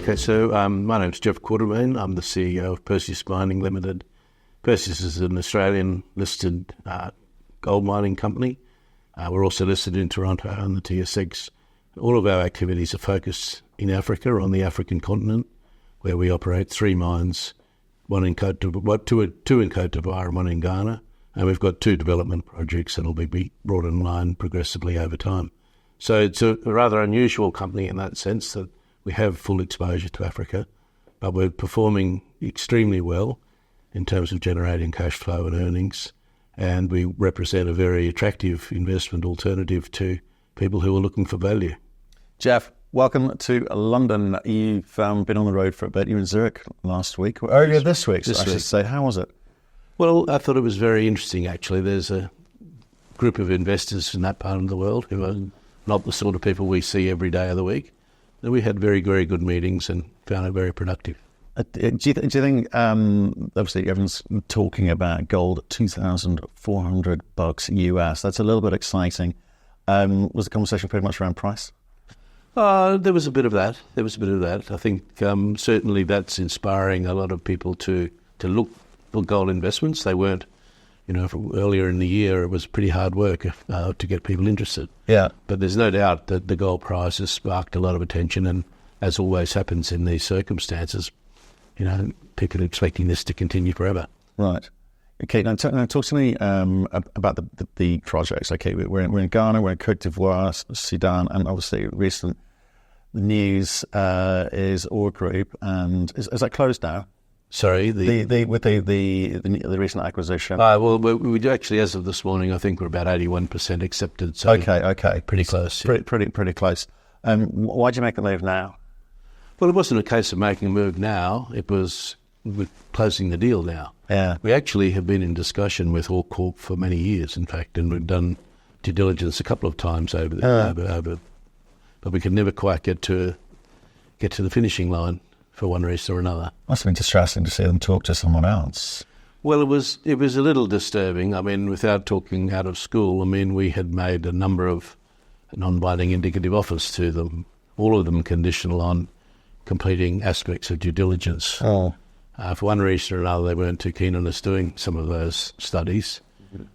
Okay, so my name's Jeff Quartermaine. I'm the CEO of Perseus Mining Limited. Perseus is an Australian-listed gold mining company. We're also listed in Toronto on the TSX. All of our activities are focused in Africa, on the African continent, where we operate 3 mines, two in Côte d'Ivoire and 1 in Ghana. And we've got 2 development projects that will be brought in line progressively over time. So it's a rather unusual company in that sense that we have full exposure to Africa, but we're performing extremely well in terms of generating cash flow and earnings, and we represent a very attractive investment alternative to people who are looking for value. Jeff, welcome to London. You've been on the road for a bit. You were in Zurich last week, or earlier this week, I should say. How was it? Well, I thought it was very interesting, actually. There's a group of investors in that part of the world who are not the sort of people we see every day of the week. We had very, very good meetings and found it very productive. Do you think, obviously everyone's talking about gold at $2,400 US. That's a little bit exciting. Was the conversation pretty much around price? There was a bit of that. I think certainly that's inspiring a lot of people to look for gold investments. They weren't, from earlier in the year, it was pretty hard work to get people interested. Yeah. But there's no doubt that the gold price has sparked a lot of attention, and as always happens in these circumstances, people are expecting this to continue forever. Right. Okay, now talk to me about the projects. Okay, we're in Ghana, we're in Côte d'Ivoire, Sudan, and obviously recent news is OreCorp, and is that closed now? Sorry, the recent acquisition. Well, we actually, as of this morning, I think we're about 81% accepted. So okay, pretty close. Yeah. Pretty close. Why'd you make the move now? Well, it wasn't a case of making a move now. It was with closing the deal now. Yeah. We actually have been in discussion with OreCorp for many years, in fact, and we've done due diligence a couple of times over, but we could never quite get to the finishing line for one reason or another. Must have been distressing to see them talk to someone else. Well, it was a little disturbing. I mean, without talking out of school, we had made a number of non-binding indicative offers to them, all of them conditional on completing aspects of due diligence. Oh. For one reason or another, they weren't too keen on us doing some of those studies,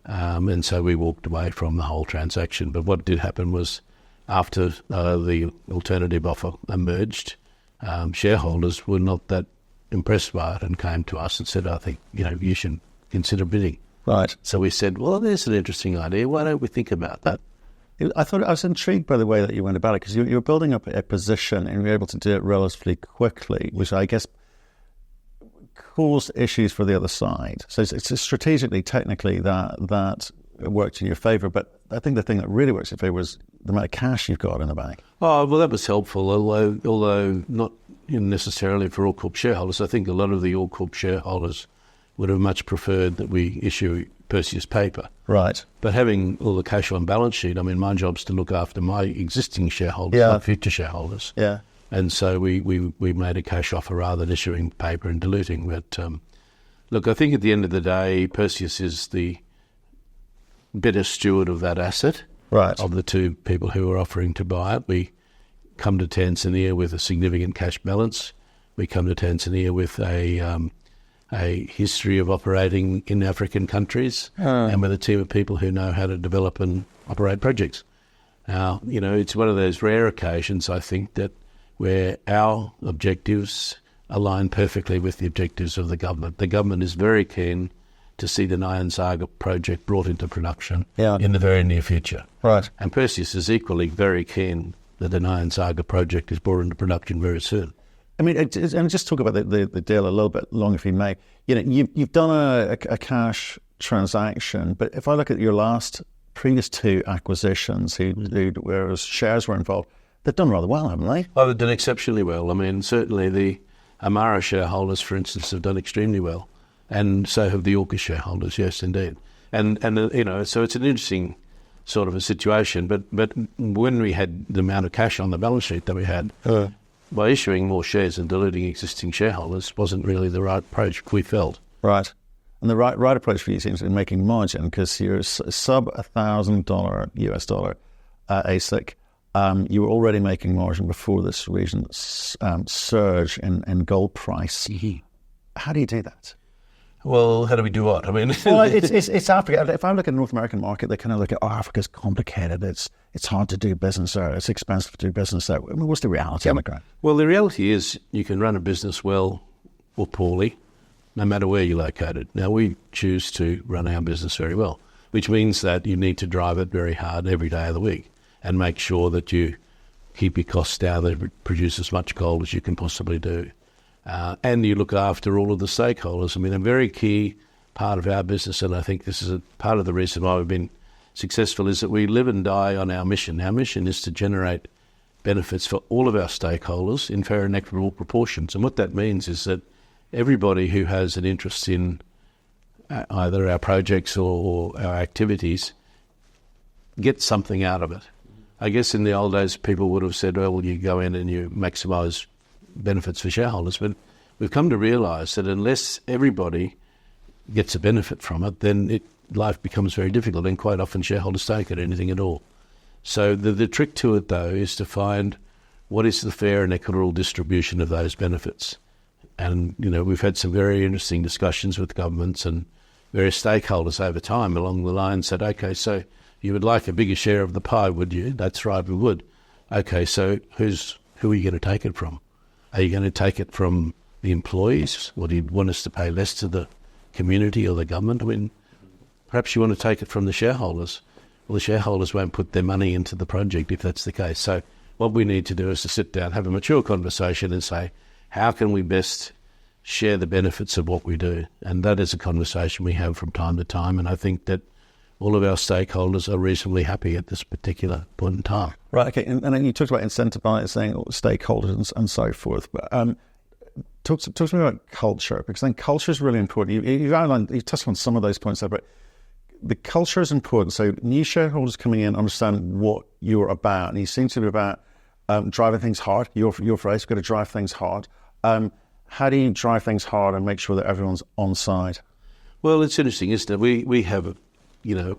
and so we walked away from the whole transaction. But what did happen was, after the alternative offer emerged, shareholders were not that impressed by it and came to us and said, I think, you should consider bidding. Right. So we said, well, there's an interesting idea. Why don't we think about that? I was intrigued by the way that you went about it, because you were building up a position and you were able to do it relatively quickly, which I guess caused issues for the other side. So it's strategically, technically, that worked in your favour. But I think the thing that really works in your favour was the amount of cash you've got in the bank. Oh, well, that was helpful, although not necessarily for OreCorp shareholders. I think a lot of the OreCorp shareholders would have much preferred that we issue Perseus paper. Right. But having all the cash on balance sheet, my job's to look after my existing shareholders, not future shareholders. Yeah. And so we made a cash offer rather than issuing paper and diluting. But look, I think at the end of the day, Perseus is the better steward of that asset. Right. Of the 2 people who are offering to buy it. We come to Tanzania with a significant cash balance. We come to Tanzania with a history of operating in African countries and with a team of people who know how to develop and operate projects. Now, it's one of those rare occasions, I think, that where our objectives align perfectly with the objectives of the government. The government is very keen to see the Nyanzaga project brought into production in the very near future. Right. And Perseus is equally very keen that the Nyanzaga project is brought into production very soon. And just talk about the deal a little bit longer, if you may. You've done a cash transaction, but if I look at your previous 2 acquisitions, where shares were involved, they've done rather well, haven't they? Oh, they've done exceptionally well. Certainly the Amara shareholders, for instance, have done extremely well, and so have the Orca shareholders. Yes, indeed. And so it's an interesting sort of a situation. But when we had the amount of cash on the balance sheet that we had, by issuing more shares and diluting existing shareholders wasn't really the right approach, we felt. Right. And the right approach for you seems to be making margin, because you're sub $1,000 US dollar ASIC. You were already making margin before this recent surge in gold price. Mm-hmm. How do you do that? Well, how do we do what? I mean, well, it's Africa. If I look at the North American market, they kind of look at, Africa's complicated. It's hard to do business there. It's expensive to do business there. I mean, what's the reality on the ground? Well, the reality is you can run a business well or poorly, no matter where you're located. Now, we choose to run our business very well, which means that you need to drive it very hard every day of the week and make sure that you keep your costs down, that produce as much gold as you can possibly do. And you look after all of the stakeholders. I mean, a very key part of our business, and I think this is a part of the reason why we've been successful, is that we live and die on our mission. Our mission is to generate benefits for all of our stakeholders in fair and equitable proportions. And what that means is that everybody who has an interest in either our projects or our activities gets something out of it. I guess in the old days, people would have said, well, you go in and you maximise benefits for shareholders. But we've come to realise that unless everybody gets a benefit from it, then life becomes very difficult, and quite often shareholders don't get anything at all. So the trick to it, though, is to find what is the fair and equitable distribution of those benefits. And, we've had some very interesting discussions with governments and various stakeholders over time along the lines that, okay, so you would like a bigger share of the pie, would you? That's right, we would. Okay, so who are you going to take it from? Are you going to take it from the employees, or do you want us to pay less to the community or the government? I mean, perhaps you want to take it from the shareholders. Well, the shareholders won't put their money into the project if that's the case. So what we need to do is to sit down, have a mature conversation and say, how can we best share the benefits of what we do? And that is a conversation we have from time to time. And I think that all of our stakeholders are reasonably happy at this particular point in time. Right, okay. And then you talked about incentivizing stakeholders and so forth. But talk to me about culture, because I think culture is really important. You touched on some of those points there, but the culture is important. So new shareholders coming in understand what you're about, and you seem to be about driving things hard. Your phrase, you've got to drive things hard. How do you drive things hard and make sure that everyone's on side? Well, it's interesting, isn't it? We have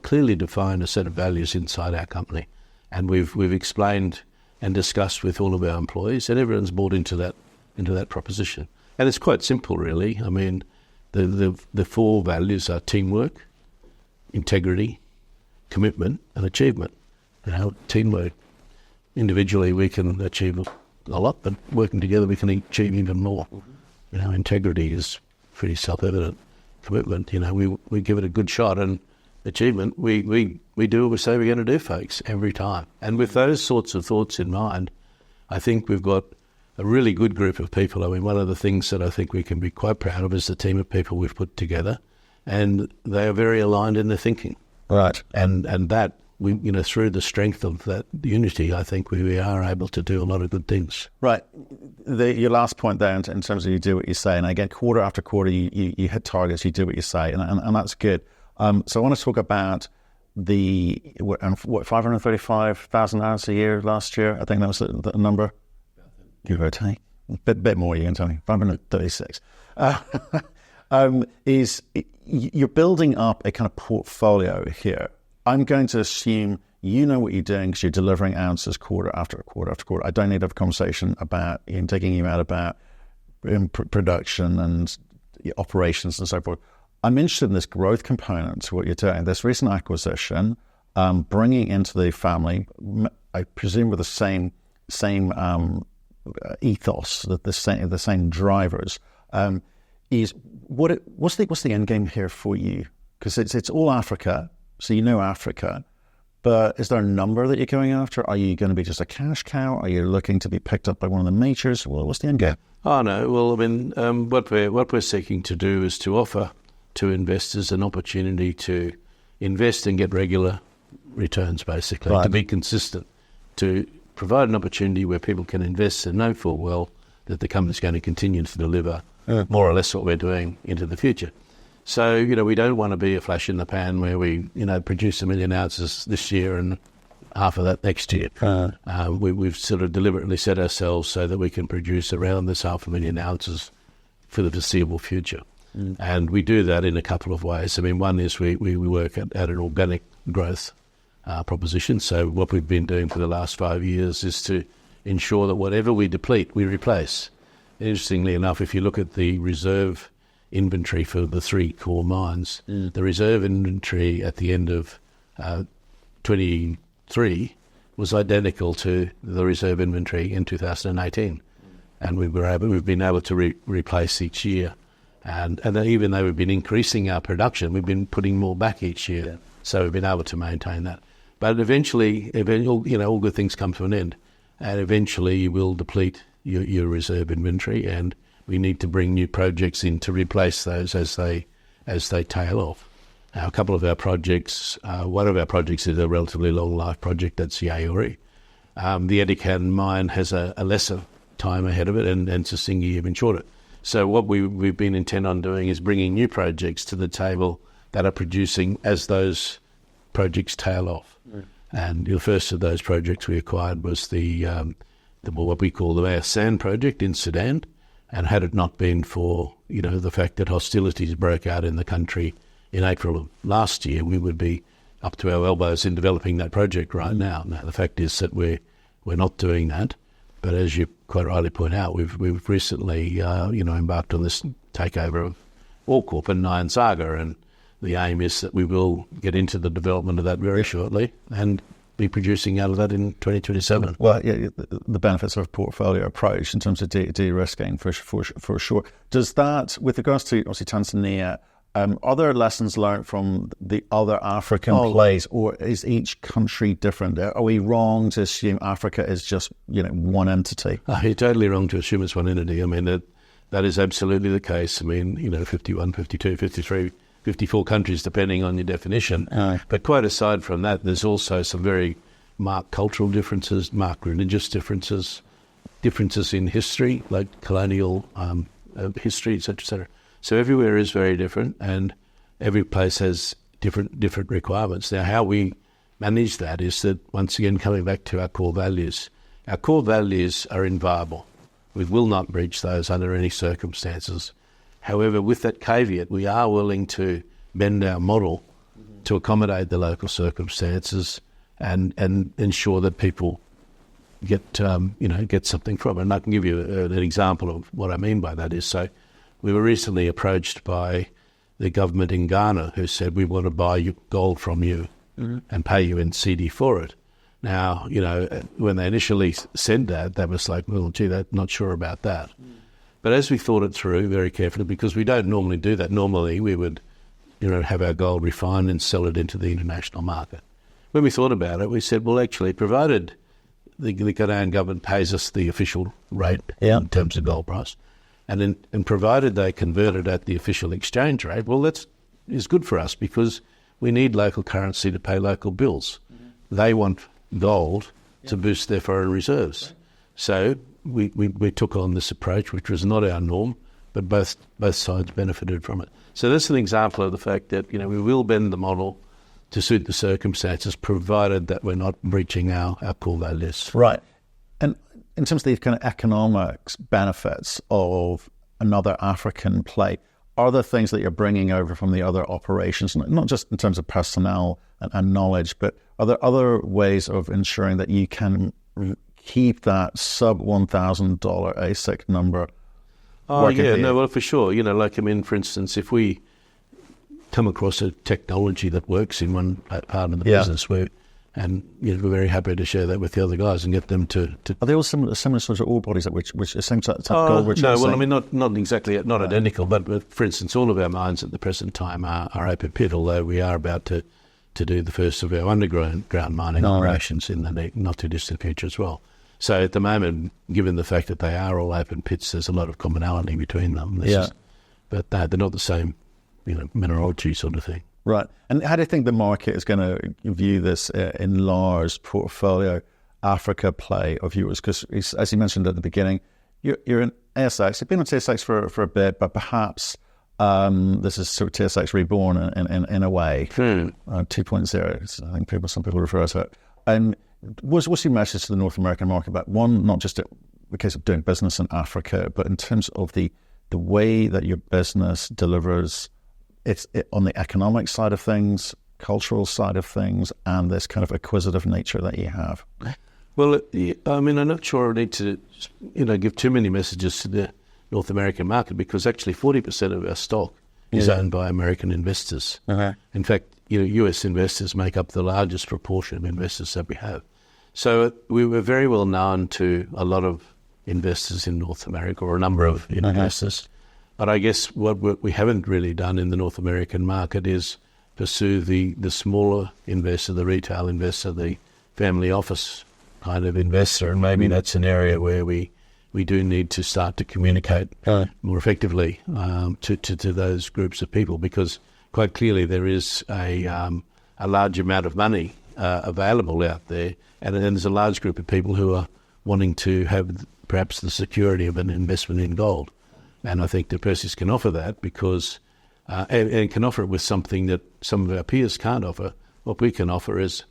clearly defined a set of values inside our company, and we've explained and discussed with all of our employees, and everyone's bought into that proposition. And it's quite simple, really. I mean, the four values are teamwork, integrity, commitment, and achievement. Teamwork, individually we can achieve a lot, but working together we can achieve even more. Integrity is pretty self-evident. Commitment, we give it a good shot, and achievement, we do what we say we're going to do, folks, every time. And with those sorts of thoughts in mind, I think we've got a really good group of people. I mean, one of the things that I think we can be quite proud of is the team of people we've put together, and they are very aligned in their thinking. Right. And that, through the strength of that unity, I think we are able to do a lot of good things. Right. Your last point there in terms of you do what you say, and again, quarter after quarter, you hit targets, you do what you say, and that's good. So I want to talk about the 535,000 ounces a year last year. I think that was the number. Give or take. A bit more, you can tell me. 536. You're building up a kind of portfolio here. I'm going to assume you know what you're doing because you're delivering ounces quarter after quarter after quarter. I don't need to have a conversation about digging you out about production and operations and so forth. I'm interested in this growth component to what you're doing. This recent acquisition, bringing into the family, I presume with the same ethos, the same drivers. What's the end game here for you? Because it's all Africa, so you know Africa. But is there a number that you're going after? Are you going to be just a cash cow? Are you looking to be picked up by one of the majors? Well, what's the end game? Oh no. Well, I mean, what we're seeking to do is to offer to investors an opportunity to invest and get regular returns, basically, right. To be consistent, to provide an opportunity where people can invest and know full well that the company's going to continue to deliver more or less what we're doing into the future. So, we don't want to be a flash in the pan where we, produce 1 million ounces this year and half of that next year. We've sort of deliberately set ourselves so that we can produce around this 500,000 ounces for the foreseeable future. And we do that in a couple of ways. I mean, one is we work at an organic growth proposition. So what we've been doing for the last 5 years is to ensure that whatever we deplete, we replace. Interestingly enough, if you look at the reserve inventory for the 3 core mines, the reserve inventory at the end of 23 was identical to the reserve inventory in 2018, and we've been able to replace each year, and even though we've been increasing our production, we've been putting more back each year, so we've been able to maintain that. But eventually, all good things come to an end, and eventually you will deplete your reserve inventory, and we need to bring new projects in to replace those as they tail off. Now, a couple of our projects, one of our projects is a relatively long life project, that's Yaouré. The Edikan mine has a lesser time ahead of it, and Sissingué even shorter. So what we've been intent on doing is bringing new projects to the table that are producing as those projects tail off. And the first of those projects we acquired was the what we call the Mea Sand project in Sudan. And had it not been for the fact that hostilities broke out in the country in April of last year, we would be up to our elbows in developing that project right now. Now, the fact is that we're not doing that. But as you quite rightly point out, we've recently embarked on this takeover of OreCorp and Nyanzaga, and the aim is that we will get into the development of that very shortly and be producing out of that in 2027. Well, yeah, the benefits of a portfolio approach in terms of de-risking for sure. Does that, with regards to obviously Tanzania, are there lessons learned from the other African plays, or is each country different? Are we wrong to assume Africa is just one entity? You're totally wrong to assume it's one entity. I mean, that is absolutely the case. I mean, 51, 52, 53, 54 countries, depending on your definition. But quite aside from that, there's also some very marked cultural differences, marked religious differences in history, like colonial history, etc., etc. So everywhere is very different, and every place has different requirements. Now, how we manage that is that, once again, coming back to our core values. Our core values are inviolable. We will not breach those under any circumstances. However, with that caveat, we are willing to bend our model to accommodate the local circumstances and ensure that people get something from it. And I can give you an example of what I mean by that. So we were recently approached by the government in Ghana, who said, we want to buy gold from you and pay you in CD for it. Now, when they initially said that, they was like, well, gee, they're not sure about that. But as we thought it through very carefully, because we don't normally do that. Normally we would, have our gold refined and sell it into the international market. When we thought about it, we said, well, actually, provided the Ghanaian government pays us the official rate in terms of gold price, and provided they convert it at the official exchange rate, well, that is good for us, because we need local currency to pay local bills. They want gold to boost their foreign reserves. So we took on this approach, which was not our norm, but both sides benefited from it. So that's an example of the fact that we will bend the model to suit the circumstances, provided that we're not breaching our core values. Right. And in terms of the kind of economics benefits of another African play, are there things that you're bringing over from the other operations, not just in terms of personnel and knowledge, but are there other ways of ensuring that you can keep that sub $1,000 ASIC number? Oh, yeah, no, well, for sure. For instance, if we come across a technology that works in one part of the business, we're very happy to share that with the other guys and get them to... Are they all similar sorts of ore bodies which are same type of gold? No, well, I mean, not exactly, not identical, but for instance, all of our mines at the present time are open pit, although we are about to do the first of our underground mining operations in the not too distant future as well. So at the moment, given the fact that they are all open pits, there's a lot of commonality between them. But they're not the same, mineralogy sort of thing. Right. And how do you think the market is going to view this enlarged portfolio Africa play of yours? Because, as you mentioned at the beginning, you're in ASX. You've been on TSX for a bit, but perhaps this is sort of TSX reborn in a way. 2.0, I think some people refer to it. And what's your message to the North American market about, one, not just the case of doing business in Africa, but in terms of the way that your business delivers on the economic side of things, cultural side of things and this kind of acquisitive nature that you have? Well, I mean, I'm not sure I need to, give too many messages to the North American market, because actually 40% of our stock is owned by American investors. In fact, US investors make up the largest proportion of investors that we have. So we were very well known to a lot of investors in North America, or a number of investors. But I guess what we haven't really done in the North American market is pursue the smaller investor, the retail investor, the family office kind of investor. And maybe that's an area where we do need to start to communicate more effectively to those groups of people, because quite clearly there is a large amount of money available out there, and there's a large group of people who are wanting to have perhaps the security of an investment in gold. And I think that Perseus can offer that, because and can offer it with something that some of our peers can't offer. What we can offer is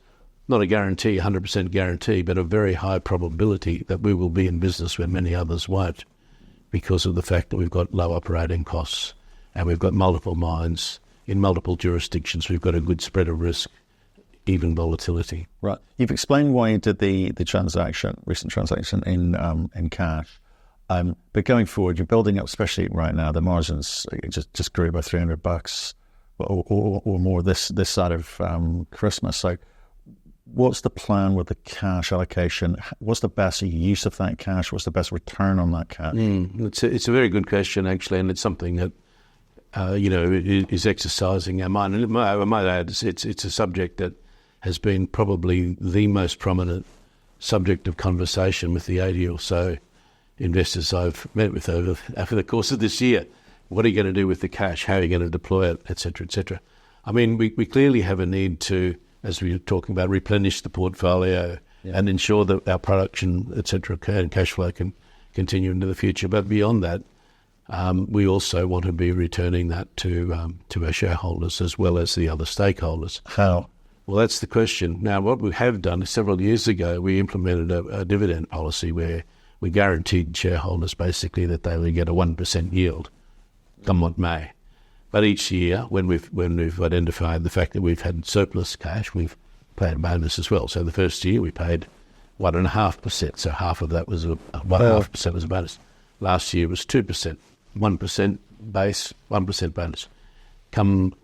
not a guarantee, 100% guarantee, but a very high probability that we will be in business when many others won't, because of the fact that we've got low operating costs and we've got multiple mines in multiple jurisdictions. We've got a good spread of risk, even volatility. Right. You've explained why you did the recent transaction in cash. But going forward, you're building up, especially right now, the margins just grew by $300 or more this side of Christmas. So what's the plan with the cash allocation? What's the best use of that cash? What's the best return on that cash? It's a very good question, actually, and it's something that is exercising our mind. And I might add, it's a subject that has been probably the most prominent subject of conversation with the 80 or so investors I've met with over the course of this year. What are you going to do with the cash? How are you going to deploy it, et cetera, et cetera? I mean, we clearly have a need to, as we were talking about, replenish the portfolio and ensure that our production, et cetera, and cash flow can continue into the future. But beyond that, we also want to be returning that to our shareholders as well as the other stakeholders. How? Well, that's the question. Now, what we have done is several years ago, we implemented a dividend policy where we guaranteed shareholders basically that they would get a 1% yield, come what may. But each year, when we've identified the fact that we've had surplus cash, we've paid a bonus as well. So the first year we paid 1.5%. So half of that was 1.5% was a bonus. Last year was 2%, 1% base, 1% bonus. Come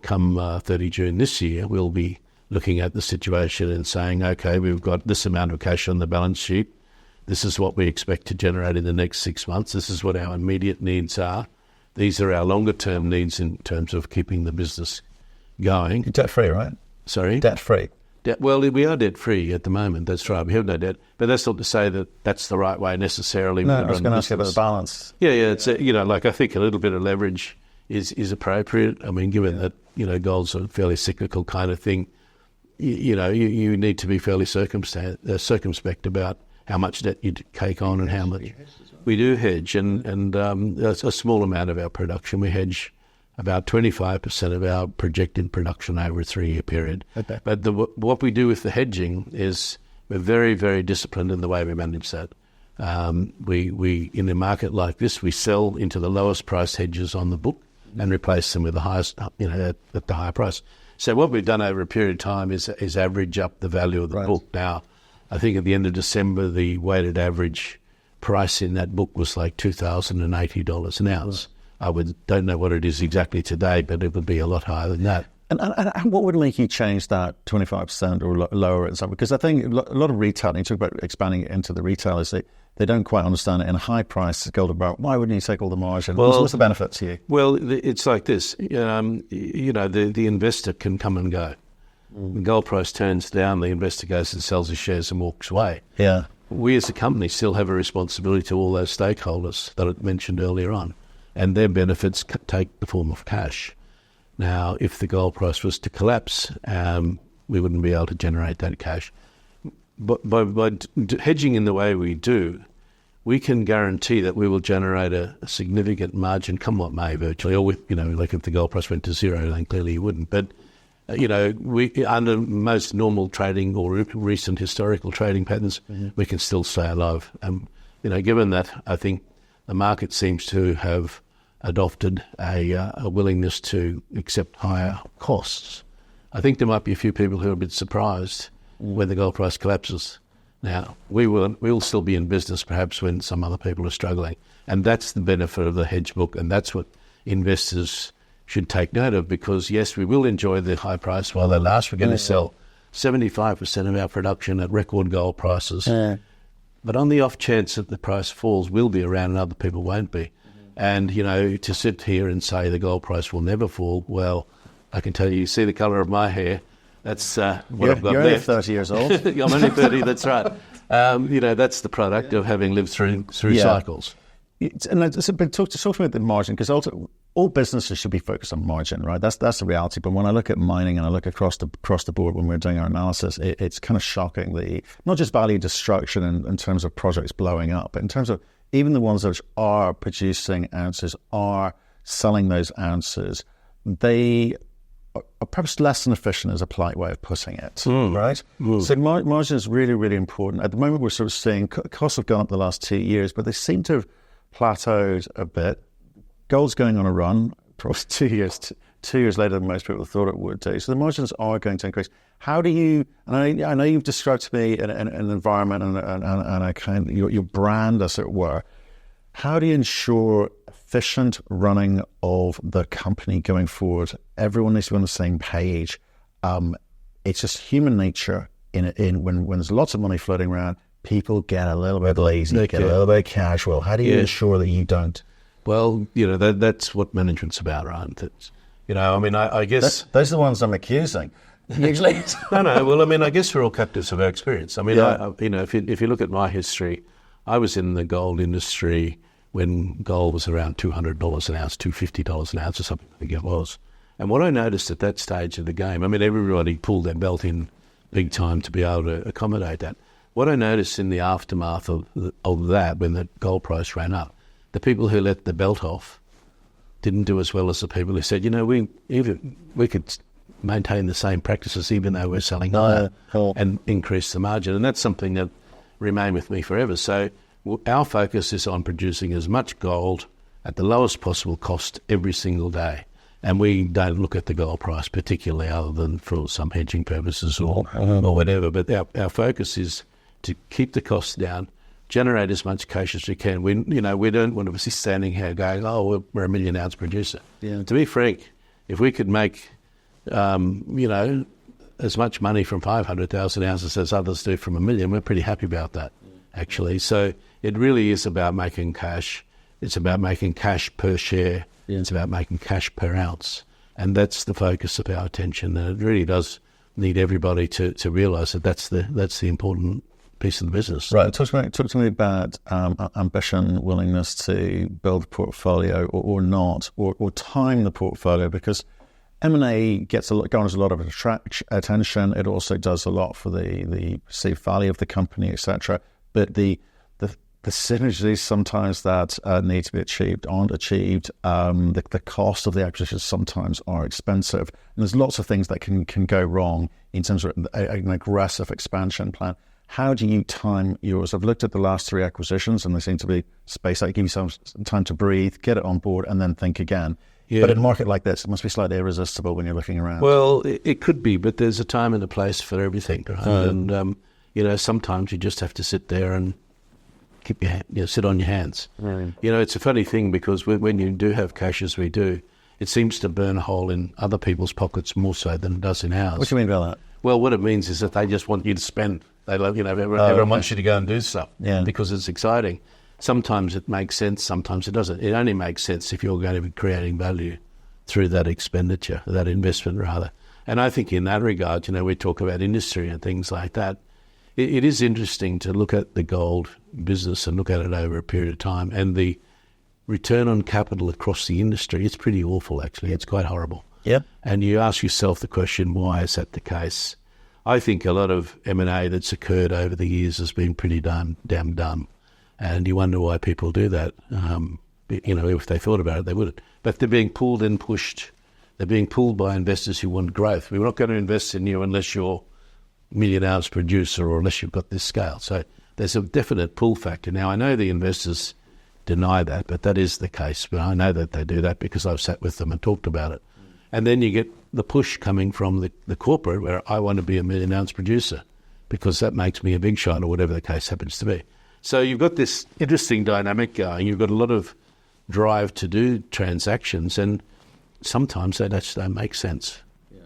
30 June this year, we'll be looking at the situation and saying, okay, we've got this amount of cash on the balance sheet. This is what we expect to generate in the next 6 months. This is what our immediate needs are. These are our longer-term needs in terms of keeping the business going. You're debt-free, right? Sorry? Debt-free. Well, we are debt-free at the moment. That's right. We have no debt. But that's not to say that that's the right way necessarily. No, I was going to ask you about the balance. Yeah. It's I think a little bit of leverage is appropriate. I mean, given that gold's a fairly cyclical kind of thing, you need to be fairly circumspect about how much debt you take on and how much. We do hedge, and a small amount of our production. We hedge about 25% of our projected production over a 3-year period. Okay. But what we do with the hedging is we're very, very disciplined in the way we manage that. We in a market like this, we sell into the lowest price hedges on the book and replace them with the highest, at the higher price. So what we've done over a period of time is average up the value of the book. Now, I think at the end of December, the weighted average price in that book was like $2,080 an ounce. I don't know what it is exactly today, but it would be a lot higher than that. And what would make you change that 25% or lower it? Because I think a lot of retail, you talk about expanding it into the retailers, they don't quite understand it. In a high price gold about, why wouldn't you take all the margin? Well, what's the benefit to you? Well, it's like this. The investor can come and go. The gold price turns down, the investor goes and sells his shares and walks away. Yeah. We as a company still have a responsibility to all those stakeholders that I mentioned earlier on, and their benefits take the form of cash. Now, if the gold price was to collapse, we wouldn't be able to generate that cash. But by hedging in the way we do, we can guarantee that we will generate a significant margin, come what may, virtually. Or, like if the gold price went to zero, then clearly you wouldn't. But we under most normal trading or recent historical trading patterns, we can still stay alive. Given that, I think the market seems to have adopted a willingness to accept higher costs. I think there might be a few people who are a bit surprised when the gold price collapses. Now, we will still be in business perhaps when some other people are struggling. And that's the benefit of the hedge book, and that's what investors should take note of, because, yes, we will enjoy the high price while they last. We're going to sell 75% of our production at record gold prices. But on the off chance that the price falls, we'll be around and other people won't be. And, to sit here and say the gold price will never fall, well, I can tell you see the colour of my hair. That's what I've got you're left. only 30 years old. I'm only 30, that's right. That's the product of having lived through cycles. But talk to me about the margin, because all businesses should be focused on margin, right? That's the reality. But when I look at mining and I look across the board when we're doing our analysis, it's kind of shocking, not just value destruction in terms of projects blowing up, but in terms of even the ones that are producing ounces, are selling those ounces, they are perhaps less than efficient, is a polite way of putting it, right? So margin is really, really important. At the moment, we're sort of seeing costs have gone up the last 2 years, but they seem to have plateaued a bit. Gold's going on a run, probably 2 years later than most people thought it would do. So the margins are going to increase. How do you, and I know you've described to me an environment and a kind of your brand, as it were. How do you ensure efficient running of the company going forward? Everyone needs to be on the same page. It's just human nature when there's lots of money floating around, people get a little bit lazy, get a little bit casual. How do you ensure that you don't? Well, that's what management's about, right? I guess... Those are the ones I'm accusing, usually. No. Well, I guess we're all captives of our experience. If you look at my history, I was in the gold industry when gold was around $200 an ounce, $250 an ounce or something, I think it was. And what I noticed at that stage of the game, everybody pulled their belt in big time to be able to accommodate that. What I noticed in the aftermath of that, when the gold price ran up, the people who let the belt off didn't do as well as the people who said, we could maintain the same practices even though we're selling higher and increase the margin. And that's something that remained with me forever. So our focus is on producing as much gold at the lowest possible cost every single day. And we don't look at the gold price particularly, other than for some hedging purposes or whatever. But our focus is to keep the costs down, generate as much cash as we can. We don't want to be standing here going, we're a 1 million ounce producer. Yeah. To be frank, if we could make, as much money from 500,000 ounces as others do from 1 million, we're pretty happy about that, actually. So it really is about making cash. It's about making cash per share. Yeah. It's about making cash per ounce. And that's the focus of our attention. And it really does need everybody to realise that that's the important piece of the business. Right. Talk to me about ambition, willingness to build a portfolio or not, or time the portfolio, because M&A garners a lot of attention. It also does a lot for the perceived value of the company, etc. But the synergies sometimes that need to be achieved aren't achieved. The cost of the acquisitions sometimes are expensive. And there's lots of things that can go wrong in terms of an aggressive expansion plan. How do you time yours? I've looked at the last 3 acquisitions and they seem to be spaced out. Give you some time to breathe, get it on board, and then think again. Yeah. But in a market like this, it must be slightly irresistible when you're looking around. Well, it could be, but there's a time and a place for everything. Right? And, sometimes you just have to sit there and keep sit on your hands. It's a funny thing, because when you do have cash as we do, it seems to burn a hole in other people's pockets more so than it does in ours. What do you mean by that? Well, what it means is that they just want you to spend. They love, everyone wants you to go and do stuff because it's exciting. Sometimes it makes sense, sometimes it doesn't. It only makes sense if you're going to be creating value through that expenditure, that investment rather. And I think in that regard, we talk about industry and things like that. It is interesting to look at the gold business and look at it over a period of time, and the return on capital across the industry, it's pretty awful actually. It's quite horrible. Yeah. And you ask yourself the question, why is that the case? I think a lot of M&A that's occurred over the years has been pretty damn dumb. And you wonder why people do that. If they thought about it, they wouldn't. But they're being pulled and pushed. They're being pulled by investors who want growth. We're not going to invest in you unless you're a 1 million ounce producer or unless you've got this scale. So there's a definite pull factor. Now, I know the investors deny that, but that is the case. But I know that they do that because I've sat with them and talked about it. And then you get the push coming from the corporate where I want to be a 1 million ounce producer because that makes me a big shot or whatever the case happens to be. So you've got this interesting dynamic going. You've got a lot of drive to do transactions, and sometimes they just don't make sense. Yeah.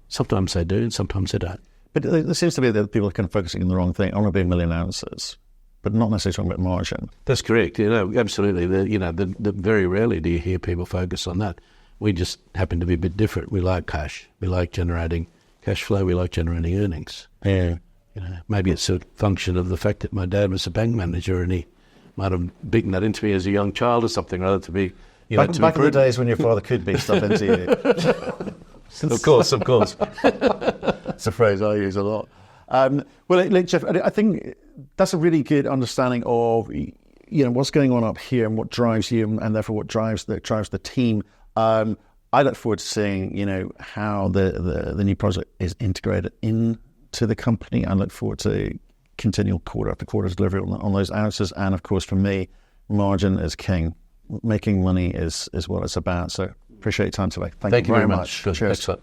Sometimes they do and sometimes they don't. But there seems to be that people are kind of focusing on the wrong thing. I want to be 1 million ounces, but not necessarily talking about margin. That's correct. Absolutely. The very rarely do you hear people focus on that. We just happen to be a bit different. We like cash. We like generating cash flow. We like generating earnings. Yeah. Maybe it's a function of the fact that my dad was a bank manager and he might have beaten that into me as a young child or something or other to be, back in the days when your father could beat stuff into you. Of course. It's a phrase I use a lot. Well, Jeff, I think that's a really good understanding of what's going on up here and what drives you, and therefore what drives the team. I look forward to seeing how the new project is integrated into the company. I look forward to continual quarter after quarter delivery on those ounces, and of course for me, margin is king. Making money is what it's about. So appreciate your time today. Thank you very much. Good. Cheers. Excellent.